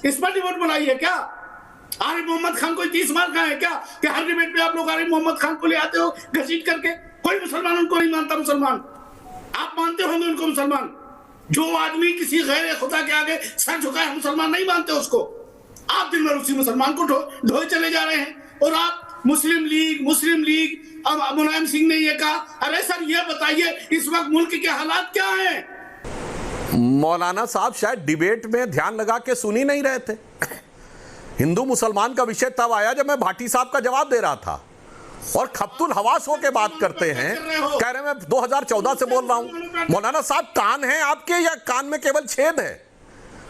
इस पर डिबेट बनाई है क्या? आरिफ मोहम्मद खान कोई 30 मार का है क्या कि हर डिबेट में आप लोग आरिफ मोहम्मद खान को ले आते हो घसीट करके? कोई मुसलमान उनको नहीं मानता मुसलमान। आप मानते होंगे उनको मुसलमान। जो आदमी किसी गैर खुदा के आगे सर झुकाए मुसलमान नहीं मानते उसको। आप दिन भर उसी मुसलमान को ढोए चले जा रहे हैं। और आप मुस्लिम लीग अब मुलायम सिंह ने ये कहा। अरे सर ये बताइए इस वक्त मुल्क के हालात क्या हैं? मौलाना साहब शायद डिबेट में ध्यान लगा के सुन ही नहीं रहे थे। हिंदू मुसलमान का विषय तब आया जब मैं भाटी साहब का जवाब दे रहा था और खप्तुल हवास हो के बात करते हैं। कह रहे मैं 2014 से बोल रहा हूं। मौलाना साहब कान हैं आपके या कान में केवल छेद है?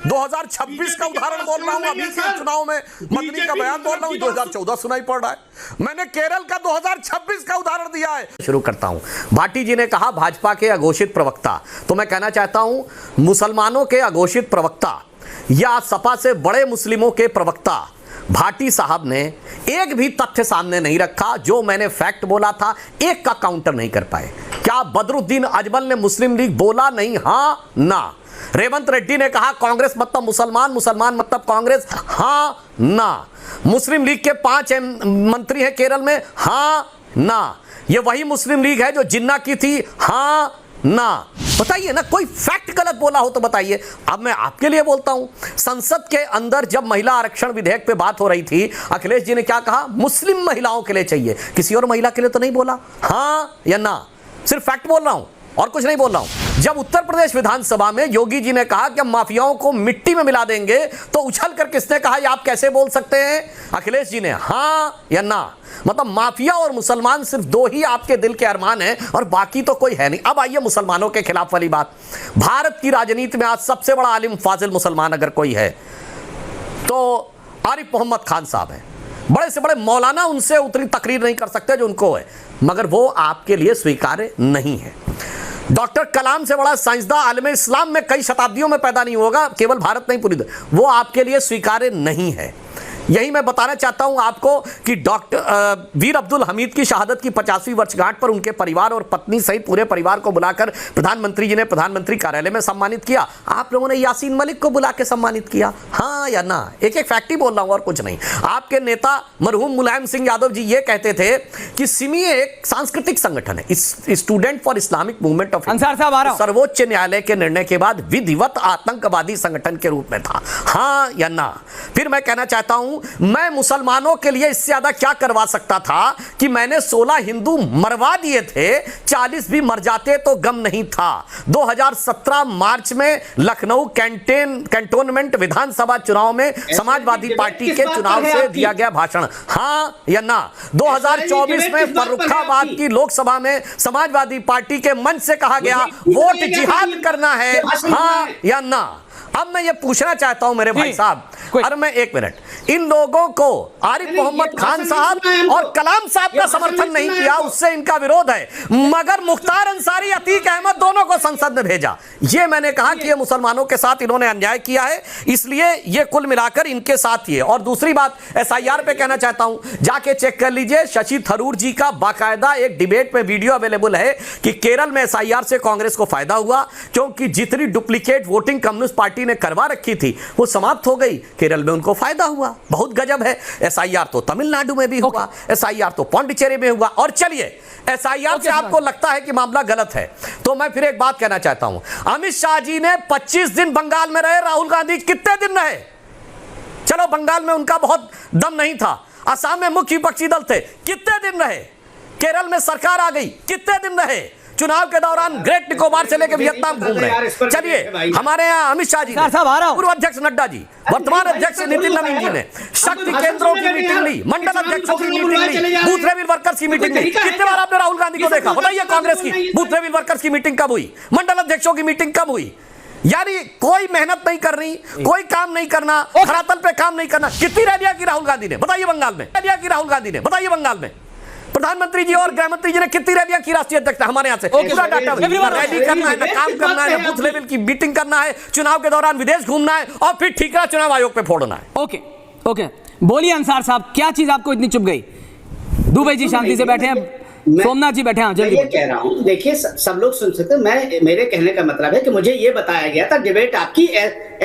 2026 का उदाहरण बोल रहा हूं, अभी के चुनाव में मदनी का बयान बोल रहा हूं, 2014 सुनाई पड़ रहा है। मैंने केरल का 2026 का उदाहरण दिया है। शुरू करता हूं। भाटी जी ने कहा भाजपा के अघोषित प्रवक्ता, तो मैं कहना चाहता हूं मुसलमानों के अघोषित प्रवक्ता या सपा से बड़े मुस्लिमों के प्रवक्ता भाटी साहब ने एक भी तथ्य सामने नहीं रखा। जो मैंने फैक्ट बोला था एक का काउंटर नहीं कर पाए। क्या बदरुद्दीन अजमल ने मुस्लिम लीग बोला? नहीं, हाँ ना। रेवंत रेड्डी ने कहा कांग्रेस मतलब मुसलमान, मुसलमान मतलब कांग्रेस, हाँ ना। मुस्लिम लीग के 5 मंत्री हैं केरल में, हाँ ना। ये वही मुस्लिम लीग है जो जिन्ना की थी, हाँ ना। बताइए ना, कोई फैक्ट गलत बोला हो तो बताइए। अब मैं आपके लिए बोलता हूं, संसद के अंदर जब महिला आरक्षण विधेयक पे बात हो रही थी, अखिलेश जी ने क्या कहा? मुस्लिम महिलाओं के लिए चाहिए, किसी और महिला के लिए तो नहीं बोला। हाँ या ना, सिर्फ फैक्ट बोल रहा हूं और कुछ नहीं बोल रहा हूं। जब उत्तर प्रदेश विधानसभा में योगी जी ने कहा कि हम माफियाओं को मिट्टी में मिला देंगे, तो उछल कर किसने कहा ये आप कैसे बोल सकते हैं? अखिलेश जी ने। हाँ या ना? मतलब माफिया और मुसलमान सिर्फ 2 ही आपके दिल के अरमान हैं और बाकी तो कोई है नहीं। अब आइए मुसलमानों के खिलाफ वाली बात। भारत की राजनीति में आज सबसे बड़ा आलिम फाजिल मुसलमान अगर कोई है तो आरिफ मोहम्मद खान साहब हैं। बड़े से बड़े मौलाना उनसे उतनी तकरीर नहीं कर सकते जो उनको है, मगर वो आपके लिए स्वीकार्य नहीं है। डॉक्टर कलाम से बड़ा साइंसदान आलमे इस्लाम में कई शताब्दियों में पैदा नहीं होगा, केवल भारत नहीं पूरी, वो आपके लिए स्वीकार्य नहीं है। यही मैं बताना चाहता हूं आपको कि डॉक्टर वीर अब्दुल हमीद की शहादत की 50वीं वर्षगांठ पर उनके परिवार और पत्नी सहित पूरे परिवार को बुलाकर प्रधानमंत्री जी ने प्रधानमंत्री कार्यालय में सम्मानित किया। आप लोगों ने यासीन मलिक को बुला के सम्मानित किया, हाँ या ना? एक एक फैक्ट ही बोल रहा हूं और कुछ नहीं। आपके नेता मरहूम मुलायम सिंह यादव जी ये कहते थे कि सिमी एक सांस्कृतिक संगठन है, student for Islamic movement of India, सर्वोच्च न्यायालय के निर्णय के बाद विधिवत आतंकवादी संगठन के रूप में था, हाँ या ना? फिर मैं कहना चाहता हूं मैं मुसलमानों के लिए इससे ज्यादा क्या करवा सकता था कि मैंने 16 हिंदू मरवा दिए थे, 40 भी मर जाते तो गम नहीं था। 2017 मार्च में लखनऊ कैंटोनमेंट विधानसभा चुनाव में समाजवादी पार्टी के चुनाव से दिया गया भाषण, हाँ या ना? 2024 में फर्रुखाबाद की लोकसभा में समाजवादी पार्टी के मंच से कहा गया वोट जिहाद करना है, हाँ या ना? अब मैं ये पूछना चाहता हूं मेरे भाई साहब, अरे मैं एक मिनट, इन लोगों को आरिफ मोहम्मद खान साहब और कलाम साहब का समर्थन नहीं किया, उससे इनका विरोध है, मगर मुख्तार अंसारी, अतीक अहमद दोनों को संसद में भेजा। ये मैंने कहा कि ये मुसलमानों के साथ इन्होंने अन्याय किया है, इसलिए ये कुल मिलाकर इनके साथ ही है। और दूसरी बात SIR पे कहना चाहता हूं, जाके चेक कर लीजिए, शशि थरूर जी का बाकायदा एक डिबेट में वीडियो अवेलेबल है कि केरल में SIR से कांग्रेस को फायदा हुआ, क्योंकि जितनी डुप्लीकेट वोटिंग कम्युनिस्ट पार्टी ने करवा रखी थी वो समाप्त हो गई, केरल में उनको फायदा हुआ। बहुत गजब है। SIR तो तमिलनाडु में भी हुआ, SIR तो पौंडीचेरी में हुआ। और चलिए SIR से आपको लगता है कि मामला गलत है, तो मैं फिर एक बात कहना चाहता हूं, अमित शाह जी ने 25 दिन बंगाल में रहे, राहुल गांधी कितने दिन रहे? चलो बंगाल में उनका बहुत दम नहीं था, असम में मुख्य विपक्षी दल थे, कितने दिन रहे? केरल में सरकार आ गई, कितने दिन रहे? चुनाव के दौरान ग्रेट निकोबार से लेकर वियतनाम घूम रहे हैं। चलिए हमारे यहाँ अमित शाह जी, पूर्व अध्यक्ष नड्डा जी, वर्तमान अध्यक्ष नितिन नवीन जी ने शक्ति केंद्रों की मीटिंग ली, मंडल अध्यक्षों की मीटिंग ली, बूथ लेवल वर्कर्स की मीटिंग ली। कितने बार आपने राहुल गांधी को देखा? बताइए कांग्रेस की बूथ लेवल वर्कर्स की मीटिंग कब हुई? मंडल अध्यक्षों की मीटिंग कब हुई? यानी कोई मेहनत नहीं करनी, कोई काम नहीं करना, धरातल पे काम नहीं करना। कितनी रैलियां की राहुल गांधी ने? बताइए बंगाल में। रैलियां की राहुल गांधी ने? बताइए बंगाल में। प्रधानमंत्री जी और गृह मंत्री जी ने कितनी रैलियां की राष्ट्रीय अध्यक्ष हमारे यहाँ से? पूरा डाटा, रैली करना है, काम करना है, बूथ लेवल की मीटिंग करना है, चुनाव के दौरान विदेश घूमना है और फिर ठीकरा चुनाव आयोग पे फोड़ना है। ओके बोलिए अंसार साहब, क्या चीज आपको इतनी चुभ गई? दुबे जी शांति से बैठे हैं, सोमनाथ जी बैठे हैं, मैं जल्दी ये कह रहा हूँ, देखिए सब लोग सुन सकते हैं। मेरे कहने का मतलब है कि मुझे ये बताया गया था डिबेट आपकी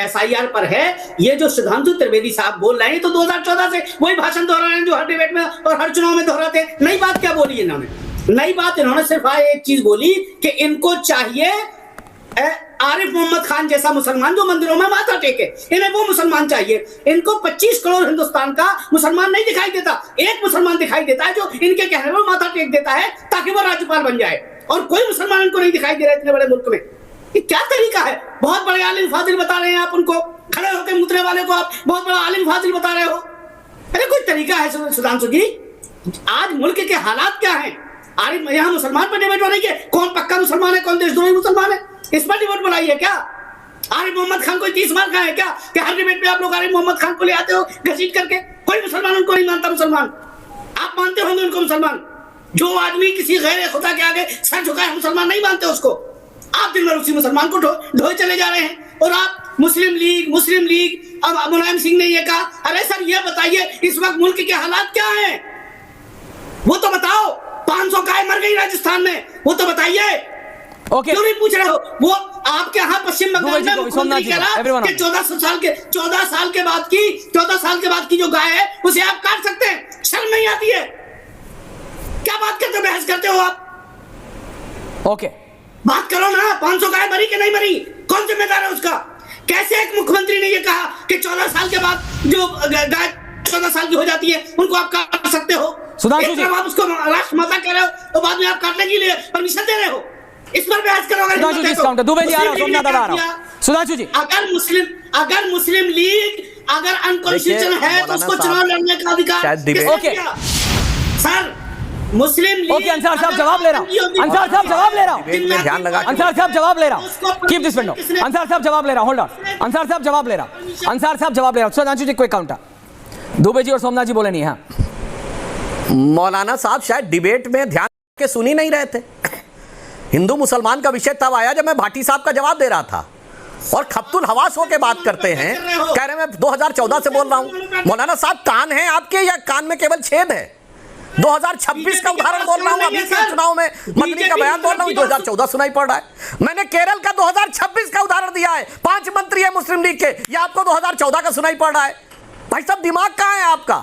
SIR पर है। ये जो सुधांशु त्रिवेदी साहब बोल रहे हैं तो 2014 से वही भाषण दोहरा रहे हैं जो हर डिबेट में और हर चुनाव में दोहराते हैं। नई बात क्या बोली इन्होंने? नई बात इन्होंने सिर्फ एक चीज बोली कि इनको चाहिए आरिफ मोहम्मद खान जैसा मुसलमान जो मंदिरों में माथा टेके। इन्हें वो मुसलमान चाहिए। इनको 25 करोड़ हिंदुस्तान का मुसलमान नहीं दिखाई देता, एक मुसलमान दिखाई देता है जो इनके कहने पर माथा टेक देता है ताकि वो राज्यपाल बन जाए, और कोई मुसलमान इनको नहीं दिखाई दे रहा इतने बड़े मुल्क में। ये क्या तरीका है? बहुत बड़े आलिम फाजिल बता रहे हैं आप उनको, खड़े होकर मुतरे वाले को आप बहुत बड़ा आलिम फाजिल बता रहे हो। अरे कोई तरीका है सुधांशु जी? आज मुल्क के हालात क्या है? आरिफ यहाँ मुसलमान पर डिबेट हो रही है, कौन पक्का मुसलमान है कौन देशद्रोही मुसलमान है, इस पर डिबेट बुलाई है क्या? आरिफ मोहम्मद खान को 30 मार का है क्या कि हर डिबेट में आप लोग आरिफ मोहम्मद खान को ले आते हो घसीट करके? कोई मुसलमान उनको नहीं मानता मुसलमान। आप मानते होंगे उनको मुसलमान। जो आदमी किसी गैर खुदा के आगे सर झुकाए मुसलमान नहीं मानते उसको। आप दिन भर उसी मुसलमान को ढोए चले जा रहे हैं। और आप मुस्लिम लीग अब मुलायम सिंह ने ये कहा। अरे सर ये बताइए इस वक्त मुल्क के हालात क्या है, वो तो बताओ। 500 गाय मर गई राजस्थान में, वो तो बताइए। क्यों नहीं पूछ रहे हो? वो आपके यहाँ पश्चिम बंगाल में मुख्यमंत्री कह रहा कि 14 साल के बाद की जो गाय है उसे आप काट सकते हैं। शर्म नहीं आती है? क्या बात करते हो, बहस करते हो आप? ओके, बात करो ना। 500 गाय मरी कि नहीं मरी, कौन जिम्मेदार है उसका? कैसे एक मुख्यमंत्री ने ये कहा कि 14 साल के बाद जो गाय 14 साल की हो जाती है उनको आप काट सकते हो? सुधांशु जी, आप उसको राष्ट्रमाता कह रहे हो तो बाद में आप काटने के लिए परमिशन दे रहे हो। इस पर बहस करोगे? सुधांशु जी काउंटर दुबे जी आ रहा हूं, सोमनाथ दादा आ रहा हूं। सुधांशु जी, अगर मुस्लिम लीग अगर अनकॉन्स्टिट्यूशनल है तो उसको चुनाव लड़ने का अधिकार। ओके सर, मुस्लिम लीग। ओके, अंसार साहब जवाब ले रहा हूं। अंसार साहब जवाब ले रहा हूं। ध्यान लगा। अंसार साहब जवाब ले रहा हूं। Keep this window. अंसार साहब जवाब ले रहा हूं। Hold on. अंसार साहब जवाब ले रहा हूं। अंसार साहब जवाब ले रहा हूं। सुधांशु जी कोई काउंटर। दुबे जी और सोमनाथ जी बोले नहीं। हाँ, मौलाना साहब शायद डिबेट में ध्यान के सुन ही नहीं रहे थे। हिंदू मुसलमान का विषय तब आया जब मैं भाटी साहब का जवाब दे रहा था, और खप्तुल हवास होके बात करते हैं। कह रहे मैं 2014 से बोल रहा हूं। मौलाना साहब कान है आपके या कान में केवल छेद है? 2026 का उदाहरण बोल रहा हूं, अभी के चुनाव में मदनी का बयान बोल रहा हूं, 2014 सुनाई पड़ रहा है। मैंने केरल का 2026 का उदाहरण दिया है, 5 मंत्री है मुस्लिम लीग के, ये आपको 2014 का सुनाई पड़ रहा है। भाई साहब दिमाग कहां है आपका?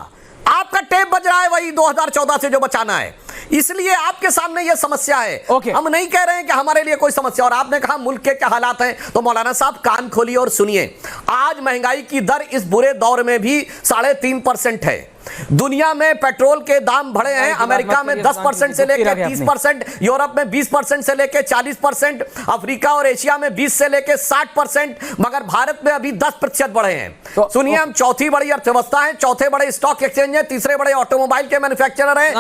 आपका टेप बज रहा है वही 2014 से जो बचाना है, इसलिए आपके सामने यह समस्या है। हम नहीं कह रहे हैं कि हमारे लिए कोई समस्या। और आपने कहा मुल्क के क्या हालात हैं, तो मौलाना साहब कान खोलिए और सुनिए। आज महंगाई की दर इस बुरे दौर में भी 3.5% है। दुनिया में पेट्रोल के दाम बढ़े हैं। अमेरिका में 10% से लेकर 30%, यूरोप में 20% से लेकर 40%, अफ्रीका और एशिया में 20 से लेकर 60%, मगर भारत में अभी 10% बढ़े हैं। सुनिए, हम चौथी बड़ी अर्थव्यवस्था है, चौथे बड़े स्टॉक एक्सचेंज है, तीसरे बड़े ऑटोमोबाइल के मैन्युफैक्चरर हैं।